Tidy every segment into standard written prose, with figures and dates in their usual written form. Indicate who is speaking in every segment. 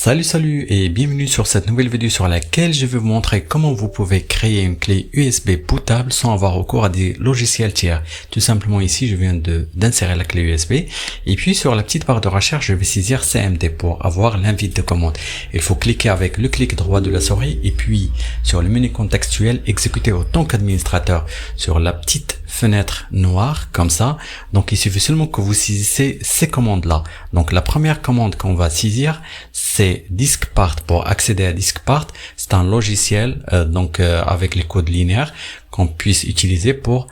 Speaker 1: Salut et bienvenue sur cette nouvelle vidéo sur laquelle je vais vous montrer comment vous pouvez créer une clé USB bootable sans avoir recours à des logiciels tiers. Tout simplement ici je viens d'insérer la clé USB et puis sur la petite barre de recherche je vais saisir CMD pour avoir l'invite de commande. Il faut cliquer avec le clic droit de la souris et puis sur le menu contextuel exécuter autant qu'administrateur sur la petite fenêtre noire comme ça. Donc il suffit seulement que vous saisissez ces commandes là. Donc la première commande qu'on va saisir c'est diskpart. Pour accéder à diskpart, c'est un logiciel avec les codes linéaires qu'on puisse utiliser pour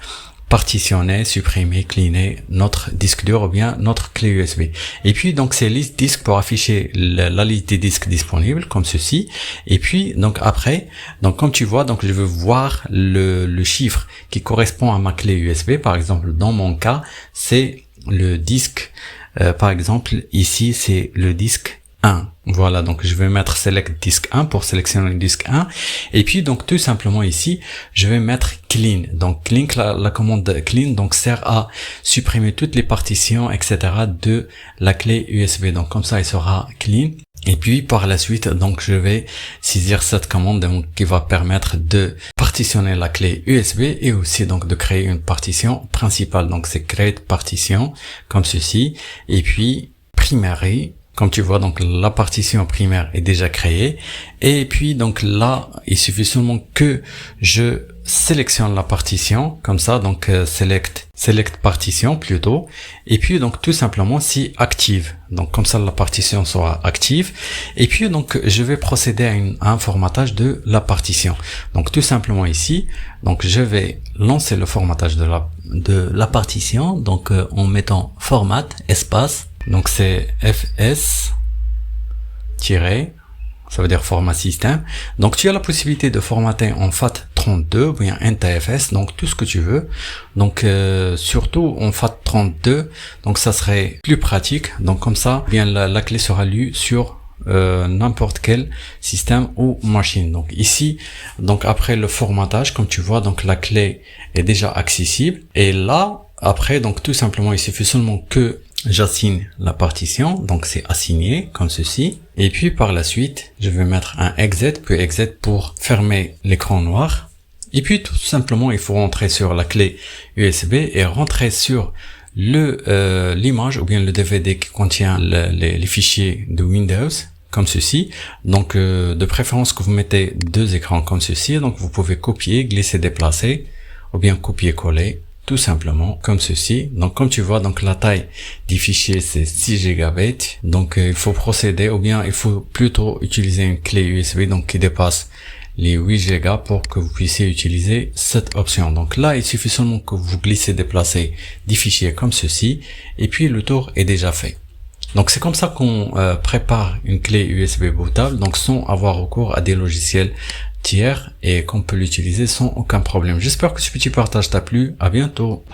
Speaker 1: partitionner, supprimer, cleaner notre disque dur ou bien notre clé USB. Et puis donc c'est liste disque pour afficher la liste des disques disponibles comme ceci. Et puis donc après, donc comme tu vois, donc je veux voir le chiffre qui correspond à ma clé USB. Par exemple, dans mon cas, c'est le disque. Par exemple, ici c'est le disque 1. Voilà, donc je vais mettre select disque 1 pour sélectionner le disque 1 et puis donc tout simplement ici je vais mettre clean. Donc clean, la commande clean donc sert à supprimer toutes les partitions etc de la clé USB. Donc comme ça il sera clean et puis par la suite donc je vais saisir cette commande donc qui va permettre de partitionner la clé USB et aussi donc de créer une partition principale. Donc c'est create partition comme ceci et puis primary. Comme tu vois, donc la partition primaire est déjà créée. Et puis donc là, il suffit seulement que je sélectionne la partition, comme ça, donc select partition plutôt. Et puis donc tout simplement si active. Donc comme ça la partition sera active. Et puis donc je vais procéder à un formatage de la partition. Donc tout simplement ici, donc je vais lancer le formatage de la partition. Donc en mettant format espace. Donc c'est fs ça veut dire format système. Donc tu as la possibilité de formater en FAT32 ou bien NTFS, donc tout ce que tu veux. Donc surtout en FAT32, donc ça serait plus pratique. Donc comme ça, bien la clé sera lue sur n'importe quel système ou machine. Donc ici, donc après le formatage, comme tu vois, donc la clé est déjà accessible. Et là, après, donc tout simplement, il suffit seulement que j'assigne la partition, donc c'est assigné comme ceci. Et puis par la suite, je vais mettre un exit, puis exit pour fermer l'écran noir. Et puis tout simplement, il faut rentrer sur la clé USB et rentrer sur l'image ou bien le DVD qui contient les fichiers de Windows comme ceci. Donc de préférence que vous mettez deux écrans comme ceci. Donc vous pouvez copier, glisser, déplacer ou bien copier-coller. Tout simplement comme ceci. Donc comme tu vois, donc la taille du fichier c'est 6 Go. Donc il faut procéder ou bien il faut plutôt utiliser une clé USB donc qui dépasse les 8 Go pour que vous puissiez utiliser cette option. Donc là il suffit seulement que vous glissez, déplacez des fichiers comme ceci et puis le tour est déjà fait. Donc c'est comme ça qu'on prépare une clé USB bootable donc sans avoir recours à des logiciels tiers et qu'on peut l'utiliser sans aucun problème. J'espère que ce petit partage t'a plu. À bientôt.